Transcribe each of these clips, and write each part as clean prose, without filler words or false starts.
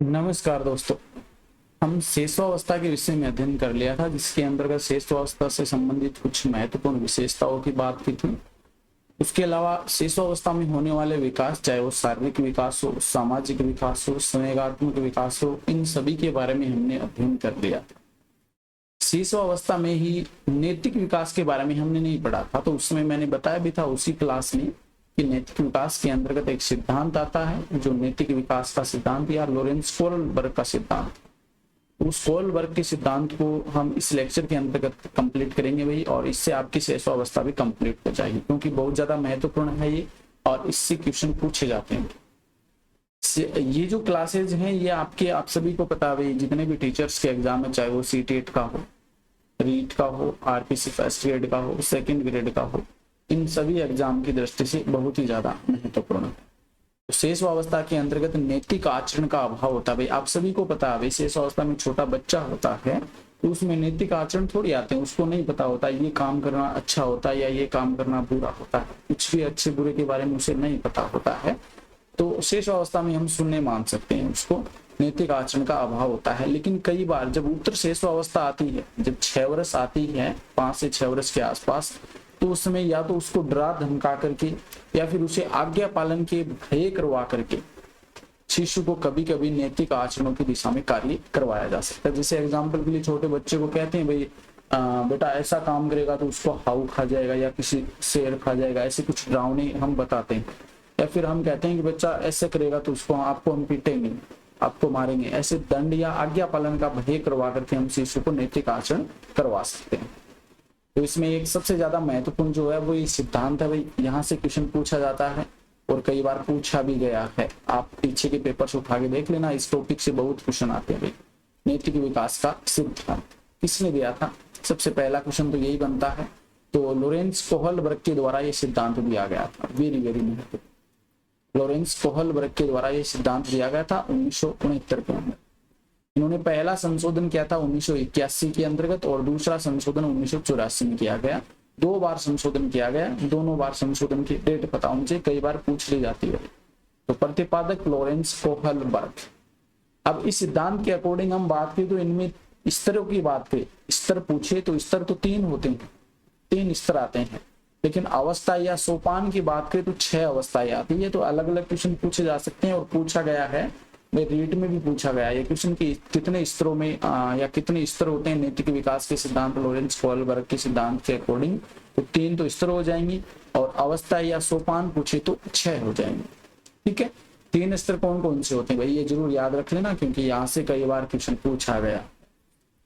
नमस्कार दोस्तों। हम शेषावस्था के विषय में अध्ययन कर लिया था, जिसके अंतर्गत शेषावस्था से संबंधित कुछ महत्वपूर्ण विशेषताओं की बात की थी। उसके अलावा शेषावस्था में होने वाले विकास, चाहे वो शारीरिक विकास हो, सामाजिक विकास हो, संवेगात्मक विकास हो, इन सभी के बारे में हमने अध्ययन कर लिया था। शेषावस्था में ही नैतिक विकास के बारे में हमने नहीं पढ़ा था, तो उस समय मैंने बताया भी था उसी क्लास में कि नैतिक विकास के अंतर्गत एक सिद्धांत आता है, जो नैतिक विकास का सिद्धांत या लोरेंस कोहलबर्ग का सिद्धांत। उस कोहलबर्ग के सिद्धांत को हम इस लेक्चर के अंतर्गत कंप्लीट करेंगे भाई, और इससे आपकी शेषावस्था भी कंप्लीट हो जाएगी, क्योंकि बहुत ज्यादा महत्वपूर्ण है ये और इससे क्वेश्चन पूछे जाते हैं। ये जो क्लासेज हैं ये आप सभी को पता है, जितने भी टीचर्स के एग्जाम है, चाहे वो सीटेट का हो, रीट का हो, आरपीसी फर्स्ट ग्रेड का हो, सेकंड ग्रेड का हो, इन सभी एग्जाम की दृष्टि से बहुत ही ज्यादा महत्वपूर्ण है। तो शेषावस्था के अंतर्गत नैतिक आचरण का अभाव होता है। भाई आप सभी को पता है, शेषावस्था में छोटा बच्चा होता है तो उसमें नैतिक आचरण थोड़ी आते हैं, उसको नहीं पता होता ये काम करना अच्छा होता है या ये काम करना बुरा होता है, कुछ भी अच्छे बुरे के बारे में उसे नहीं पता होता है। तो शेषावस्था में हम शून्य मान सकते हैं, उसको नैतिक आचरण का अभाव होता है। लेकिन कई बार जब उत्तर शेषावस्था आती है, जब 6 वर्ष आती है, 5 से 6 वर्ष के आसपास, तो उस समय या तो उसको डरा धमका करके या फिर उसे आज्ञा पालन के भय करवा करके शिशु को कभी कभी नैतिक आचरणों की दिशा में कार्य करवाया जा सकता है। जैसे एग्जाम्पल के लिए छोटे बच्चे को कहते हैं भाई बेटा ऐसा काम करेगा तो उसको हाउ खा जाएगा या किसी शेर खा जाएगा, ऐसे कुछ डरावने हम बताते हैं। या फिर हम कहते हैं कि बच्चा ऐसे करेगा तो उसको आपको हम पीटेंगे, आपको मारेंगे, ऐसे दंड या आज्ञा पालन का भय करवा करके हम शिशु को नैतिक आचरण करवा सकते हैं। तो इसमें एक सबसे ज्यादा महत्वपूर्ण जो है वो ये सिद्धांत है भाई, यहाँ से क्वेश्चन पूछा जाता है और कई बार पूछा भी गया है। आप पीछे के पेपर से उठा के देख लेना, इस टॉपिक से बहुत क्वेश्चन आते हैं भाई। नैतिक विकास का सिद्धांत किसने दिया था? सबसे पहला क्वेश्चन तो यही बनता है। तो लोरेंस कोहलबर्ग के द्वारा ये सिद्धांत दिया गया था। वेरी वेरी महत्वपूर्ण। लोरेंस कोहलबर्ग के द्वारा ये सिद्धांत दिया गया था 1969 के अंदर। इन्होंने पहला संशोधन किया था 1981 के अंतर्गत और दूसरा संशोधन 1984 में किया गया। 2 बार संशोधन किया गया, दोनों बार संशोधन की डेट पता होनी चाहिए, कई बार पूछ ली जाती है। तो प्रतिपादक लोरेंस कोहलबर्ग। अब इस सिद्धांत के अकॉर्डिंग हम बात करें तो इनमें स्तरों की बात करें, स्तर पूछे तो स्तर तो 3 होते हैं, 3 स्तर आते हैं। लेकिन अवस्था या सोपान की बात करें तो 6 अवस्थाएं आती है। तो अलग अलग क्वेश्चन पूछे जा सकते हैं और पूछा गया है, रीट में भी पूछा गया है क्वेश्चन की कितने स्तरों में या कितने स्तर होते हैं नैतिक विकास के सिद्धांत लोरेंस कोहलबर्ग के सिद्धांत के अकॉर्डिंग। तो 3 तो स्तर हो जाएंगी और अवस्था या सोपान पूछे तो 6 हो जाएंगे। ठीक है, 3 स्तर कौन कौन से होते हैं भाई, ये जरूर याद रख लेना, क्योंकि यहाँ से कई बार क्वेश्चन पूछा गया।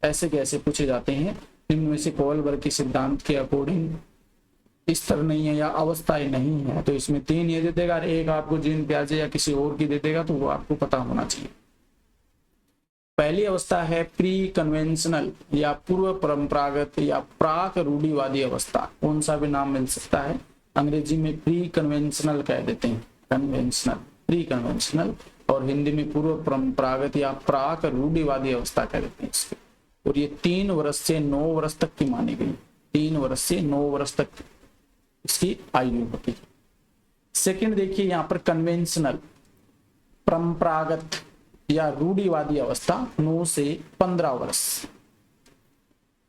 ऐसे कैसे पूछे जाते हैं, इनमें से कोहलबर्ग के सिद्धांत के अकॉर्डिंग स्तर नहीं है या अवस्थाएं नहीं है, तो इसमें 3 ये दे देगा, एक आपको जीन प्याजे या किसी और की दे देगा, तो वो आपको पता होना चाहिए। पहली अवस्था है प्री कन्वेंशनल या पूर्व परंपरागत या प्राक रूढ़िवादी अवस्था। कौन सा भी नाम मिल सकता है, अंग्रेजी में प्री कन्वेंशनल कह देते हैं, कन्वेंशनल, प्री कन्वेंशनल, और हिंदी में पूर्व परंपरागत या प्राक रूढ़िवादी अवस्था कह देते हैं इसको। और ये 3 वर्ष से 9 वर्ष तक की मानी गई, 3 वर्ष से 9 वर्ष तक इसकी आयु होती है। सेकंड देखिए यहाँ पर कन्वेंशनल, परंपरागत या रूढ़िवादी अवस्था 9 से 15 वर्ष।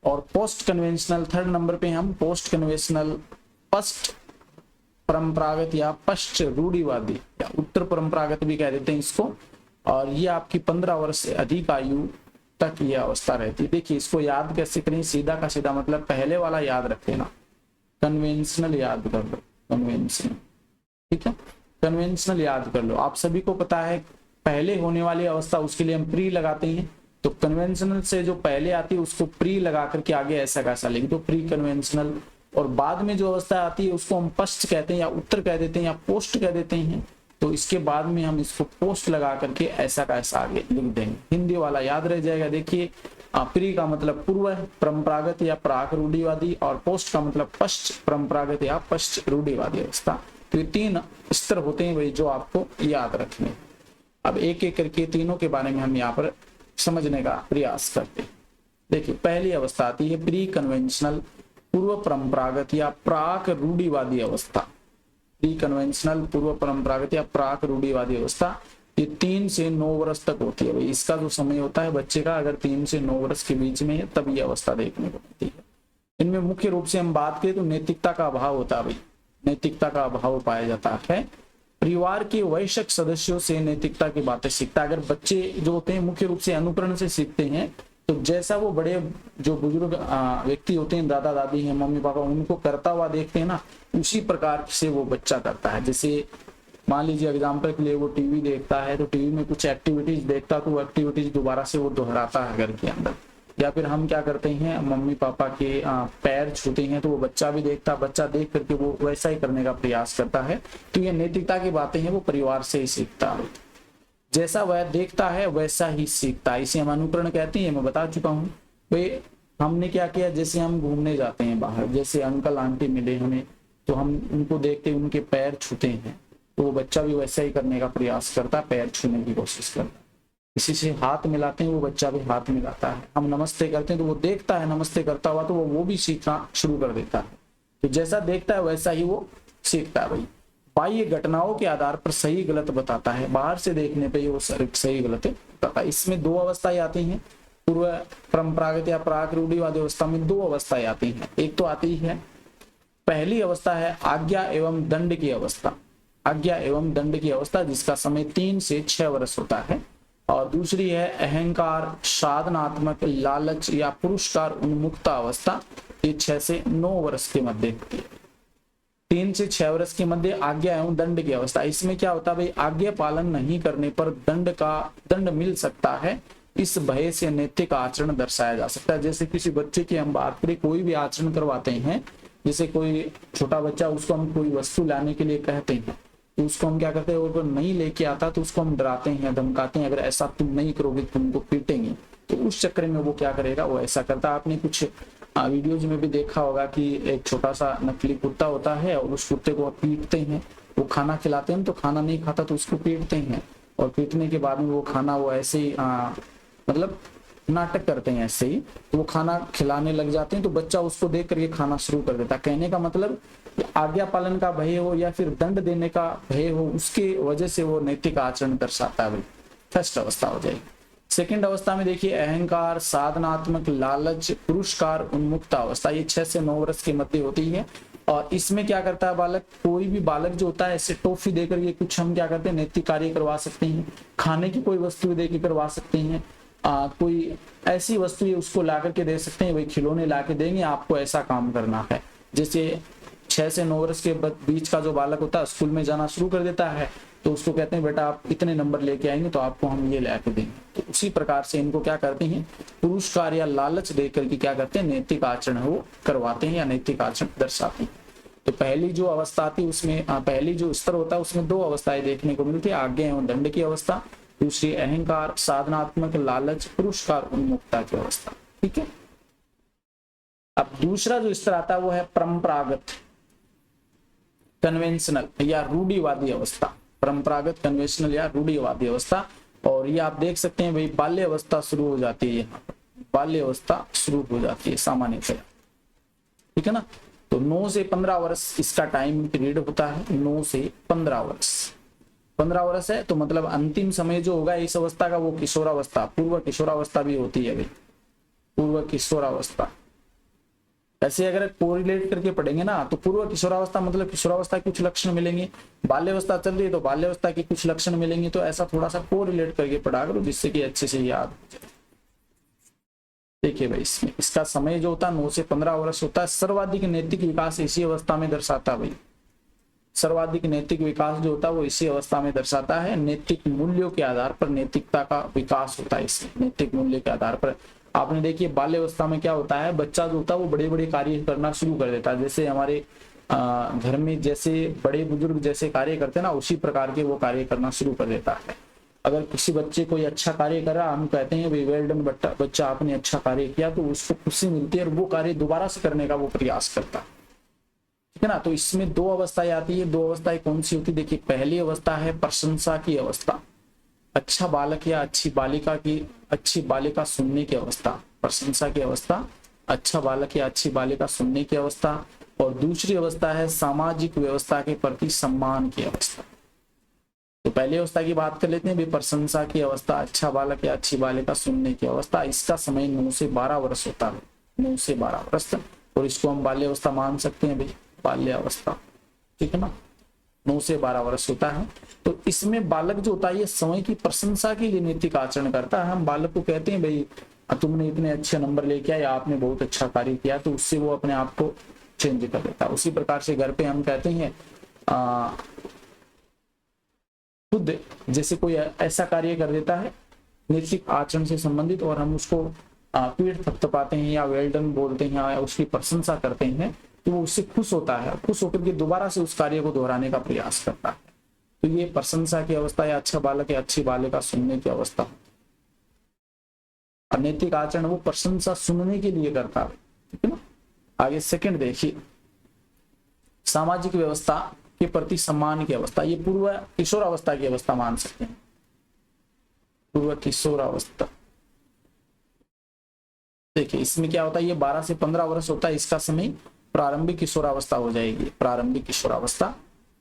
और पोस्ट कन्वेंशनल, थर्ड नंबर पे हम पोस्ट कन्वेंशनल, पस्ट परंपरागत या पश्च रूढ़िवादी या उत्तर परंपरागत भी कह देते हैं इसको। और ये आपकी 15 वर्ष से अधिक आयु तक ये अवस्था रहती है। देखिए इसको याद कैसे करें, सीधा का सीधा मतलब पहले वाला याद रख लेना, कन्वेंशनल याद कर लो, कन्वेंशनल। ठीक है, कन्वेंशनल याद कर लो। आप सभी को पता है पहले होने वाली अवस्था उसके लिए हम प्री लगाते हैं, तो कन्वेंशनल से जो पहले आती है उसको प्री लगा करके आगे ऐसा कैसा लिख दो, प्री कन्वेंशनल। और बाद में जो अवस्था आती है उसको हम पश्च कहते हैं या उत्तर कह देते हैं या पोस्ट कह देते हैं, तो इसके बाद में हम इसको पोस्ट लगा करके ऐसा का ऐसा आगे लिख देंगे। हिंदी वाला याद रह जाएगा। देखिए प्री का मतलब पूर्व है, परंपरागत या प्राक रूढ़िवादी, और पोस्ट का मतलब पश्च परंपरागत या पश्च रूढ़िवादी अवस्था। तो ये 3 स्तर होते हैं भाई जो आपको याद रखने। अब एक एक करके तीनों के बारे में हम यहाँ पर समझने का प्रयास करते हैं। देखिए पहली अवस्था आती है प्री कन्वेंशनल, पूर्व परंपरागत या प्राक रूढ़िवादी अवस्था। प्री कन्वेंशनल, पूर्व परंपरागत या प्राक रूढ़िवादी अवस्था। ये 3 से 9 वर्ष तक होती है भाई। इसका जो समय होता है बच्चे का, अगर 3 से 9 वर्ष के बीच में है तब ये अवस्था देखने को मिलती है। इनमें मुख्य रूप से हम बात करें तो नैतिकता का अभाव होता है भाई, नैतिकता का अभाव पाया जाता है। परिवार के वयस्क सदस्यों से नैतिकता की बातें सीखता है। अगर बच्चे जो होते हैं मुख्य रूप से अनुकरण से सीखते हैं, तो जैसा वो बड़े जो बुजुर्ग व्यक्ति होते हैं, दादा दादी हैं, मम्मी पापा, उनको करता हुआ देखते हैं ना, उसी प्रकार से वो बच्चा करता है। जैसे मान लीजिए एग्जाम्पल के लिए वो टीवी देखता है, तो टीवी में कुछ एक्टिविटीज देखता है, तो वो एक्टिविटीज दोबारा से वो दोहराता है घर के अंदर। या फिर हम क्या करते हैं, मम्मी पापा के पैर छूते हैं, तो वो बच्चा भी देखता, बच्चा देख करके वो वैसा ही करने का प्रयास करता है। तो ये नैतिकता की बातें हैं, वो परिवार से ही सीखता है। जैसा वह देखता है वैसा ही सीखता है, इसे हम अनुकरण कहते हैं। मैं बता चुका हूँ भाई। हमने क्या किया, जैसे हम घूमने जाते हैं बाहर, जैसे अंकल आंटी मिले हमें, तो हम उनको देखते उनके पैर छूते हैं, तो वो बच्चा भी वैसा ही करने का प्रयास करता है, पैर छूने की कोशिश करता है। किसी से हाथ मिलाते हैं, वो बच्चा भी हाथ मिलाता है। हम नमस्ते करते हैं, तो वो देखता है नमस्ते करता हुआ, तो वो भी सीखना शुरू कर देता है। तो जैसा देखता है वैसा ही वो सीखता है भाई। बाह्य घटनाओं के आधार पर सही गलत बताता है, बाहर से देखने पे वो सही गलत बताता है। इसमें 2 अवस्थाएं आती हैं। पूर्व परंपरागत या प्राक रूढ़िवादी अवस्था में 2 अवस्थाएं आती हैं। एक तो आती है, पहली अवस्था है आज्ञा एवं दंड की अवस्था, आज्ञा एवं दंड की अवस्था, जिसका समय 3 से 6 वर्ष होता है। और दूसरी है अहंकार, साधनात्मक, लालच या पुरस्कार उन्मुक्ता अवस्था, ये 6 से 9 वर्ष के मध्य होती है। 3 से 6 वर्ष के मध्य आज्ञा एवं दंड की अवस्था। इसमें क्या होता है भाई, आज्ञा पालन नहीं करने पर दंड मिल सकता है। इस भय से नैतिक आचरण दर्शाया जा सकता है। जैसे किसी बच्चे की हम बात करें, कोई भी आचरण करवाते हैं, जैसे कोई छोटा बच्चा, उसको हम कोई वस्तु लाने के लिए कहते हैं, तो उसको हम क्या करते हैं, वो नहीं लेके आता तो उसको हम डराते हैं, धमकाते हैं, अगर ऐसा तुम नहीं करोगे तुमको पीटेंगे। तो उस चक्कर में वो क्या करेगा, वो ऐसा करता है। आपने कुछ वीडियोज में भी देखा होगा कि एक छोटा सा नकली कुत्ता होता है और उस कुत्ते को पीटते हैं। वो खाना खिलाते हैं तो खाना नहीं खाता तो उसको पीटते हैं, और पीटने के बाद में वो खाना वो ऐसे ही मतलब नाटक करते हैं ऐसे ही, तो वो खाना खिलाने लग जाते हैं, तो बच्चा उसको देख करके खाना शुरू कर देता है। कहने का मतलब आज्ञा पालन का भय हो या फिर दंड देने का भय हो, उसके वजह से वो नैतिक आचरण दर्शाता है भाई। फर्स्ट अवस्था हो जाएगी। सेकंड अवस्था में देखिए अहंकार, साधनात्मक, लालच, पुरस्कार उन्मुक्ता अवस्था, ये 6 से 9 वर्ष के मध्य होती है। और इसमें क्या करता है बालक, कोई भी बालक जो होता है ऐसे टॉफी देकर के कुछ हम क्या करते हैं, नैतिक कार्य करवा सकते हैं। खाने की कोई वस्तु देकर करवा सकते हैं, कोई ऐसी वस्तु उसको ला करके दे सकते हैं, वही खिलौने ला के देंगे, आपको ऐसा काम करना है। जैसे 6 से 9 वर्ष के बीच का जो बालक होता है स्कूल में जाना शुरू कर देता है, तो उसको कहते हैं बेटा आप इतने नंबर लेके आएंगे तो आपको हम ये ला के देंगे। तो उसी प्रकार से इनको क्या करते हैं, पुरस्कार या लालच देकर के क्या करते हैं, नैतिक आचरण वो करवाते हैं या नैतिक आचरण दर्शाते हैं। तो पहली जो अवस्था आती है उसमें पहली जो स्तर होता है उसमें 2 अवस्थाएं देखने को मिलती है, आज्ञा एवं दंड की अवस्था, दूसरी अहंकार, साधनात्मक, लालच, पुरस्कार उन्मुक्ता की अवस्था। ठीक है। अब दूसरा जो स्तर आता है वो है परंपरागत, कन्वेंशनल या रूढ़िवादी अवस्था। परंपरागत, कन्वेंशनल या रूढ़िवादी अवस्था। और ये आप देख सकते हैं भाई, बाल्य अवस्था शुरू हो जाती है, यहाँ पर बाल्य अवस्था शुरू हो जाती है सामान्यतः। ठीक है ना। तो 9 से 15 वर्ष इसका टाइम पीरियड होता है। 9 से 15 वर्ष, 15 वर्ष है तो मतलब अंतिम समय जो होगा इस अवस्था का वो किशोरावस्था, पूर्व किशोरावस्था भी होती है भाई, पूर्व किशोरावस्था। ऐसे अगर कोरिलेट करके पढ़ेंगे ना तो पूर्व किशोरावस्था मतलब किशोरावस्था के कुछ लक्षण मिलेंगे, बाल्यावस्था चल रही है तो बाल्यावस्था के कुछ लक्षण मिलेंगे। तो ऐसा थोड़ा सा कोरिलेट करके पढ़ा करो जिससे कि अच्छे से याद हो जाए। देखिए भाई, इसमें इसका समय जो होता है 9 से 15 वर्ष होता है। सर्वाधिक नैतिक विकास इसी अवस्था में दर्शाता है भाई। सर्वाधिक नैतिक विकास जो होता है वो इसी अवस्था में दर्शाता है। नैतिक मूल्यों के आधार पर नैतिकता का विकास होता है। इसमें नैतिक मूल्य के आधार पर आपने देखिए बाल्य अवस्था में क्या होता है, बच्चा जो होता है वो बड़े बड़े कार्य करना शुरू कर देता है। जैसे हमारे घर में जैसे बड़े बुजुर्ग जैसे कार्य करते हैं ना, उसी प्रकार के वो कार्य करना शुरू कर देता है। अगर किसी बच्चे कोई अच्छा कार्य कर रहा, हम कहते हैं वेल डन बच्चा, आपने अच्छा कार्य किया, तो उसको खुशी मिलती है और वो कार्य दोबारा से करने का वो प्रयास करता है। ठीक है ना। तो इसमें 2 अवस्थाएं आती है। 2 अवस्थाएं कौन सी होती है, देखिए पहली अवस्था है प्रशंसा की अवस्था, अच्छा बालक या अच्छी बालिका सुनने की अवस्था, प्रशंसा की अवस्था, अच्छा बालक या अच्छी बालिका सुनने की अवस्था। और दूसरी अवस्था है सामाजिक व्यवस्था के प्रति सम्मान की अवस्था। तो पहली अवस्था की बात कर लेते हैं भाई, प्रशंसा की अवस्था, अच्छा बालक या अच्छी बालिका सुनने की अवस्था। इसका समय 9 से 12 वर्ष होता है, 9 से 12 वर्ष, और इसको हम बाल्य अवस्था मान सकते हैं भाई, बाल्य अवस्था, ठीक है ना, 9 से 12 वर्ष होता है। तो इसमें बालक जो होता है ये समय की प्रशंसा के लिए नैतिक आचरण करता है। हम बालक को कहते हैं भाई तुमने इतने अच्छे नंबर लेके आए, आपने बहुत अच्छा कार्य किया, तो उससे वो अपने आप को चेंज कर लेता है। उसी प्रकार से घर पे हम कहते हैं खुद जैसे कोई ऐसा कार्य कर देता है नैतिक आचरण से संबंधित, और हम उसको पीठ थपथपाते हैं या वेल डन बोलते हैं या उसकी प्रशंसा करते हैं, तो वो उससे खुश होता है, खुश होकर के दोबारा से उस कार्य को दोहराने का प्रयास करता है। तो ये प्रशंसा की अवस्था या अच्छा बालक या अच्छी बालिका सुनने की अवस्था। नैतिक आचरण वो प्रशंसा सुनने के लिए करता है, ठीक है ना। आगे सेकंड देखिए, सामाजिक व्यवस्था के प्रति सम्मान की अवस्था। ये पूर्व किशोर अवस्था की अवस्था मान सकते हैं, पूर्व किशोर अवस्था। देखिए इसमें क्या होता है, ये 12 से 15 वर्ष होता है, इसका समय प्रारंभिक किशोरावस्था हो जाएगी। प्रारंभिक किशोरावस्था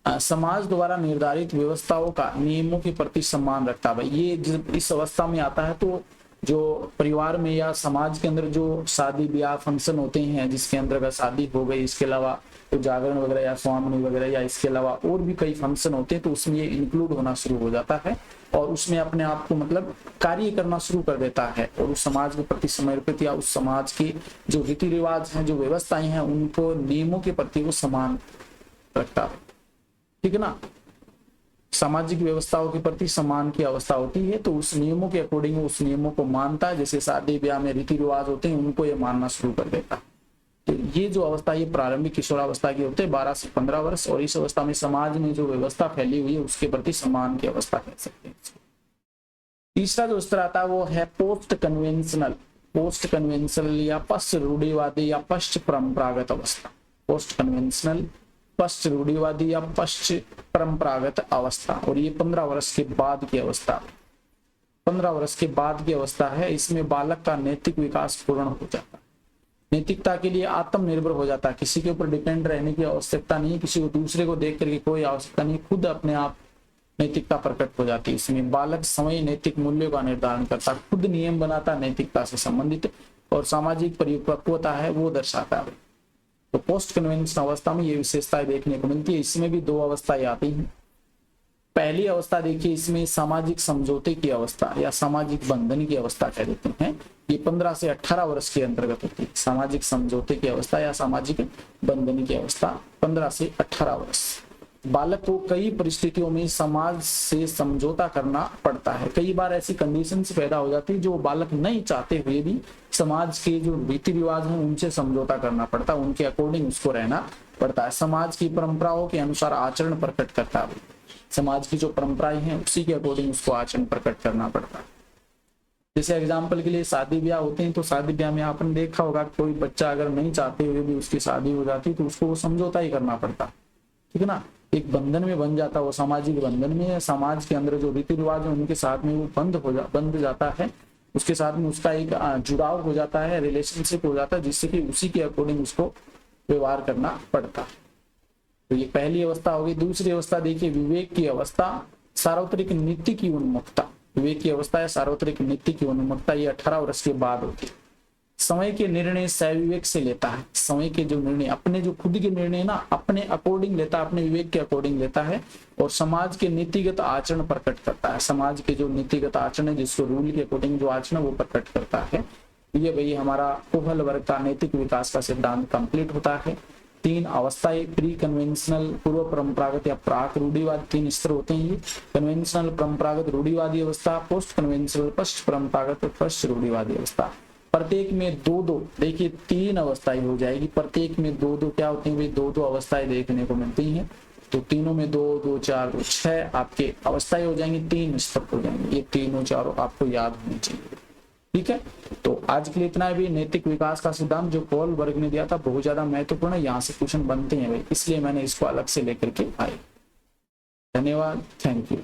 समाज द्वारा निर्धारित व्यवस्थाओं का नियमों के प्रति सम्मान रखता है। ये जब इस अवस्था में आता है तो जो परिवार में या समाज के अंदर जो शादी ब्याह फंक्शन होते हैं, जिसके अंदर अगर शादी हो गई, इसके अलावा तो जागरण वगैरह या स्वामी वगैरह या इसके अलावा और भी कई फंक्शन होते हैं, तो उसमें ये इंक्लूड होना शुरू हो जाता है और उसमें अपने आप को मतलब कार्य करना शुरू कर देता है और उस समाज के प्रति समर्पित या उस समाज के जो रीति रिवाज हैं, जो व्यवस्थाएं हैं, उनको नियमों के प्रति वो सम्मान रखता है, ठीक है ना। सामाजिक व्यवस्थाओं के प्रति सम्मान की अवस्था होती है, तो उस नियमों के अकॉर्डिंग उस नियमों को मानता है। जैसे शादी ब्याह में रीति रिवाज होते हैं, उनको ये मानना शुरू कर देता है। तो ये जो अवस्था ये प्रारंभिक किशोरावस्था की होती है, 12 से 15 वर्ष, और इस अवस्था में समाज में जो व्यवस्था फैली हुई है उसके प्रति सम्मान की अवस्था कह सकते हैं। तीसरा जो स्तर आता है वो है पोस्ट कन्वेंशनल, पोस्ट कन्वेंशनल या पश्च रूढ़िवादी या पश्च परंपरागत अवस्था। पोस्ट कन्वेंशनल, पश्च रूढ़िवादी या पश्च परंपरागत अवस्था, और ये 15 वर्ष के बाद की अवस्था, 15 वर्ष के बाद की अवस्था है। इसमें बालक का नैतिक विकास पूर्ण हो जाता है, नैतिकता के लिए आत्मनिर्भर हो जाता है, किसी के ऊपर डिपेंड रहने की आवश्यकता नहीं, किसी को दूसरे को देख करके कोई आवश्यकता नहीं, खुद अपने आप नैतिकता प्रकट हो जाती है। इसमें बालक स्वयं नैतिक मूल्यों का निर्धारण करता, खुद नियम बनाता, नैतिकता से संबंधित, और सामाजिक परिपक्वता है वो दर्शाता है। तो पोस्ट कन्वेंशन अवस्था में ये विशेषताएं देखने को मिलती है। इसमें भी 2 अवस्थाएं आती हैं। पहली अवस्था देखिए, इसमें सामाजिक समझौते की अवस्था या सामाजिक बंधन की अवस्था कह देते हैं। ये 15 से 18 वर्ष के अंतर्गत होती है। सामाजिक समझौते की अवस्था या सामाजिक बंधन की अवस्था 15 से 18 वर्ष। बालक को कई परिस्थितियों में समाज से समझौता करना पड़ता है। कई बार ऐसी कंडीशंस पैदा हो जाती है जो बालक नहीं चाहते हुए भी समाज के जो रीति रिवाज हैं उनसे समझौता करना पड़ता है, उनके अकॉर्डिंग उसको रहना पड़ता है। समाज की परंपराओं के अनुसार आचरण प्रकट करता है, समाज की जो परंपराएं हैं उसी के अकॉर्डिंग उसको आचरण प्रकट करना पड़ता है। जैसे एग्जाम्पल के लिए शादी ब्याह होते हैं, तो शादी ब्याह में आपने देखा होगा कोई बच्चा अगर नहीं चाहते हुए भी उसकी शादी हो जाती तो उसको वो समझौता ही करना पड़ता, ठीक है ना। एक बंधन में बन जाता, वो सामाजिक बंधन में, समाज के अंदर जो रीति रिवाज है उनके साथ में वो बंध जाता है, उसके साथ में उसका एक जुड़ाव हो जाता है, रिलेशनशिप हो जाता है, जिससे कि उसी के अकॉर्डिंग उसको व्यवहार करना पड़ता है। तो ये पहली अवस्था होगी। दूसरी अवस्था देखिए, विवेक की अवस्था, सार्वत्रिक नीति की उन्मुखता। विवेक की अवस्था है सार्वत्रिक नीति की उन्मुखता, ये 18 वर्ष के बाद होती है। समय के निर्णय सविवेक से लेता है, समय के जो निर्णय अपने जो खुद के निर्णय ना अपने अकॉर्डिंग लेता है, अपने विवेक के अकॉर्डिंग लेता है, और समाज के नीतिगत आचरण प्रकट करता है। समाज के जो नीतिगत आचरण है, जिसको रूल के अकॉर्डिंग जो आचरण वो प्रकट करता है। ये भाई हमारा कोहल वर्ग का नैतिक विकास का सिद्धांत कंप्लीट होता है। 3 अवस्थाएं, प्री कन्वेंशनल, पूर्व परंपरागत या प्राक रूढ़िवादी, 3 स्तर होते हैं। ये कन्वेंशनल परंपरागत रूढ़िवादी अवस्था, पोस्ट कन्वेंशनल पश्च परंपरागत पश्च रूढ़िवादी अवस्था। प्रत्येक में 2-2 देखिए 3 अवस्थाएं हो जाएगी। प्रत्येक में 2-2 क्या होती है भाई, 2-2 अवस्थाएं देखने को मिलती हैं। तो तीनों में 2, 2, 4, 2, 6 आपके अवस्थाएं हो जाएंगी, 3 स्तर हो जाएंगे। ये तीनों चारों आपको याद होनी चाहिए, ठीक है। तो आज के लिए इतना है भी। नैतिक विकास का सिद्धांत जो पॉल वर्ग ने दिया था बहुत ज्यादा महत्वपूर्ण है, यहाँ से क्वेश्चन बनते हैं भाई, इसलिए मैंने इसको अलग से लेकर के आए। धन्यवाद, थैंक यू।